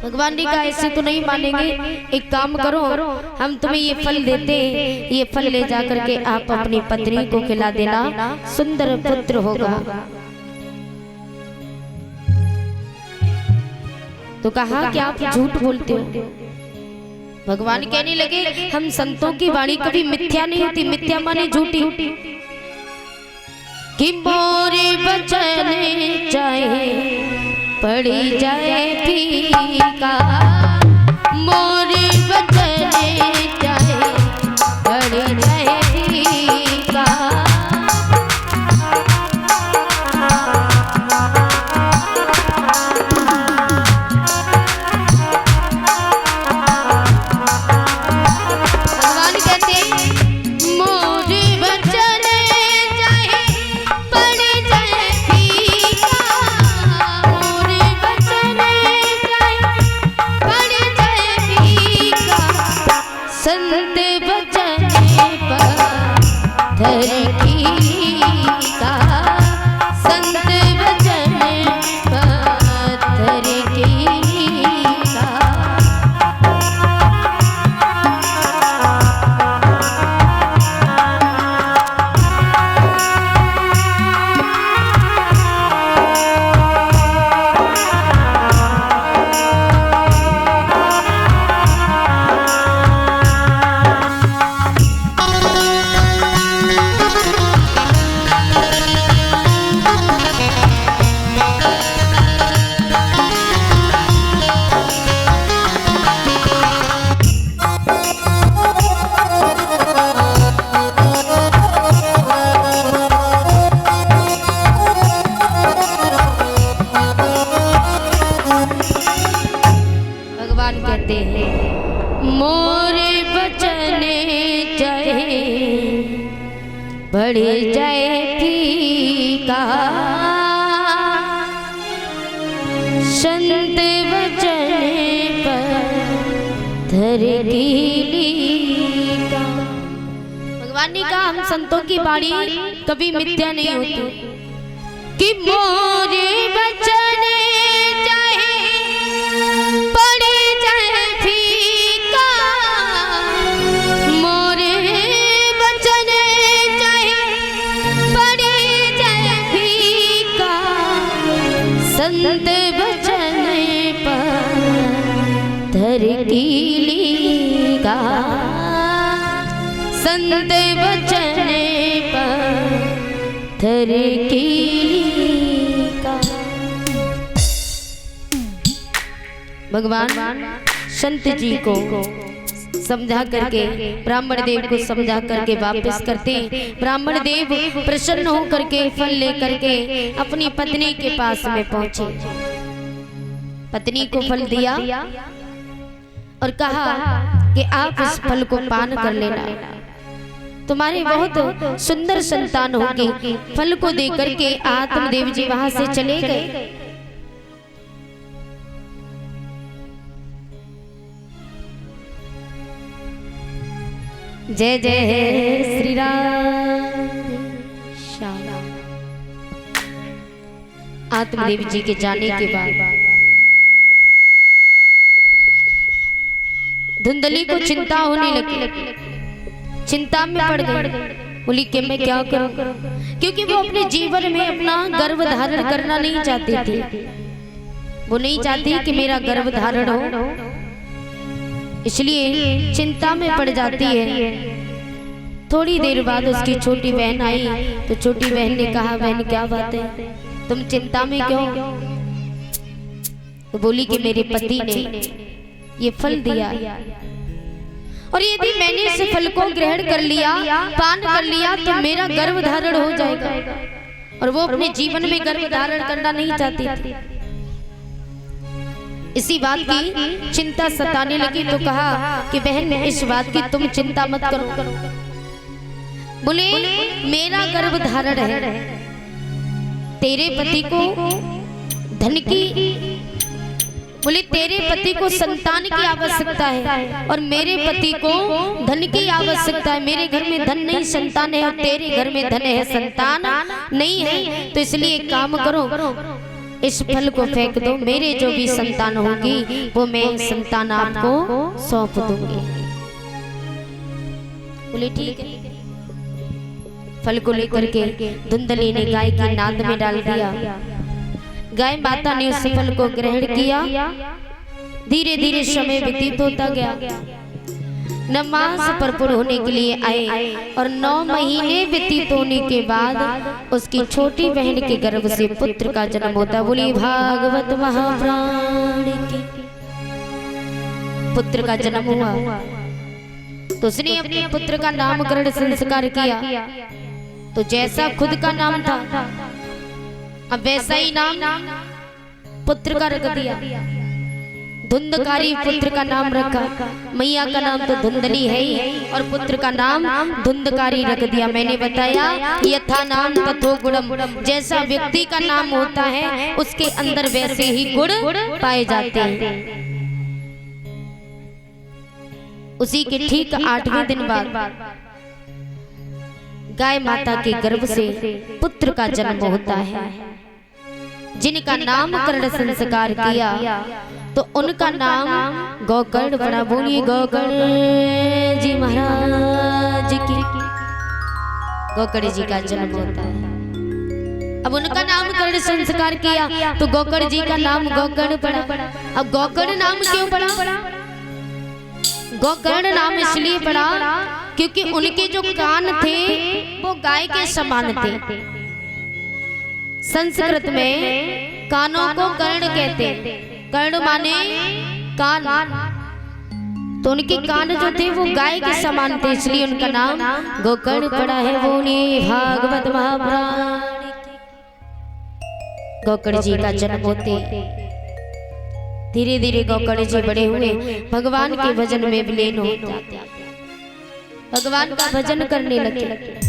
भगवान ने कहा ऐसे तो नहीं मानेंगे, एक काम करो, हम तुम्हें ये फल देते हैं, ये फल ले जाकर के आप अपनी पत्नी को खिला देना, सुंदर पुत्र होगा। तो कहा कि आप झूठ बोलते हो। भगवान कहने लगे हम संतों की वाणी कभी मिथ्या नहीं होती, मिथ्या माने झूठी। कि मोरे वचन चाहे पड़ी जाए फीका, मोरे वचन चाहे पड़ी जाए फीका। मोरे बचन चाहे बढ़ जाए फीका, संत वचन पत्थर की लीका। भगवान ने कहा हम संतों की वाणी कभी मिथ्या नहीं होती। कि मोरे वचन चाहे पड़े जाए फीका, मोरे वचन चाहे पड़े जाए फीका, संत वचन पत्थर की लीका, संत वचन पत्थर की लीका। भगवान संत जी को समझा करके, ब्राह्मण देव को समझा करके वापस करते। ब्राह्मण देव प्रसन्न हो करके फल लेकर के अपनी पत्नी के पास में पहुंचे। पत्नी को फल दिया और कहा कि आप इस फल को पान कर लेना, तुम्हारी बहुत सुंदर संतान होगी। फल को देकर के आत्मदेव जी वहां से चले गए। जय जय श्री राम। आत्मदेव जी के जाने के बाद धुंधली को चिंता होने लगी, चिंता में पड़ गई। बोली कि मैं क्या करूं, क्योंकि वो अपने जीवन में अपना गर्भ धारण करना नहीं चाहती थी। वो नहीं चाहती कि मेरा गर्भ धारण हो, इसलिए चिंता में पड़ जाती है। थोड़ी देर बाद उसकी छोटी बहन आई तो छोटी बहन ने कहा बहन क्या बात है, तुम चिंता में क्यों? तो बोली कि मेरे पति ने ये फल दिया और यदि मैंने इस फल को ग्रहण कर लिया, पान कर लिया, तो मेरा गर्भ धारण हो जाएगा। और वो अपने जीवन में गर्भ धारण करना नहीं चाहती थी। इसी बात की चिंता सताने लगी तो कहा कि बहन इस बात की तुम चिंता मत करो। बोले मेरा गर्भ धारण है, तेरे पति को धन की, बोले तेरे पति को संतान की आवश्यकता है और मेरे पति को धन की आवश्यकता है। मेरे घर में धन नहीं संतान है और तेरे घर में धन है संतान नहीं है, तो इसलिए एक काम करो, इस फल को फेंक दो, मेरे जो भी संतान होगी वो मैं संतान आपको सौंप दूंगी। बोले ठीक है। फल को लेकर के धुंधली ने गाय की नाद में डाल दिया। गाय माता ने उस फल को ग्रहण किया। धीरे धीरे समय व्यतीत होता गया। 9 मास भरपूर होने के लिए आए और 9 महीने व्यतीत होने के बाद उसकी छोटी बहन के गर्भ से पुत्र का जन्म होता। बोली भागवत महापुराण की। पुत्र का जन्म हुआ तो उसने अपने पुत्र का नामकरण संस्कार किया। तो जैसा खुद का नाम था अब वैसा ही नाम पुत्र का रख दिया। धुंधकारी पुत्र का नाम रखा। मैया का नाम तो धुंधली है ही और पुत्र का नाम धुंधकारी रख दिया। मैंने बताया यथा नाम तथो गुणम, जैसा व्यक्ति का नाम होता है उसके अंदर वैसे ही गुण पाए जाते हैं। उसी के ठीक 8वें दिन बाद गाय माता के गर्भ से पुत्र का जन्म होता है। जिनका नामकरण संस्कार किया तो उनका नाम गोकर्ण पड़ा। बोलिए गोकर्ण जी महाराज की। गोकर्ण जी का जन्म होता है। अब उनका नामकरण संस्कार किया तो गोकर्ण जी का नाम गोकर्ण पड़ा। अब गोकर्ण नाम क्यों पड़ा? गोकर्ण नाम इसलिए पड़ा क्योंकि उनके जो कान थे वो गाय के समान थे। संस्कृत में कानों को कर्ण कहते हैं। कर्ण माने कान, तो उनके कान जो थे वो गाय के समान थे, इसलिए उनका नाम गोकर्ण पड़ा है। बोलिए भागवत महापुराण। गोकर्ण जी का जन्म होते धीरे धीरे गोकर्ण जी बड़े हुए, भगवान के भजन में विलीन हो जाते, भगवान का भजन करने लगे।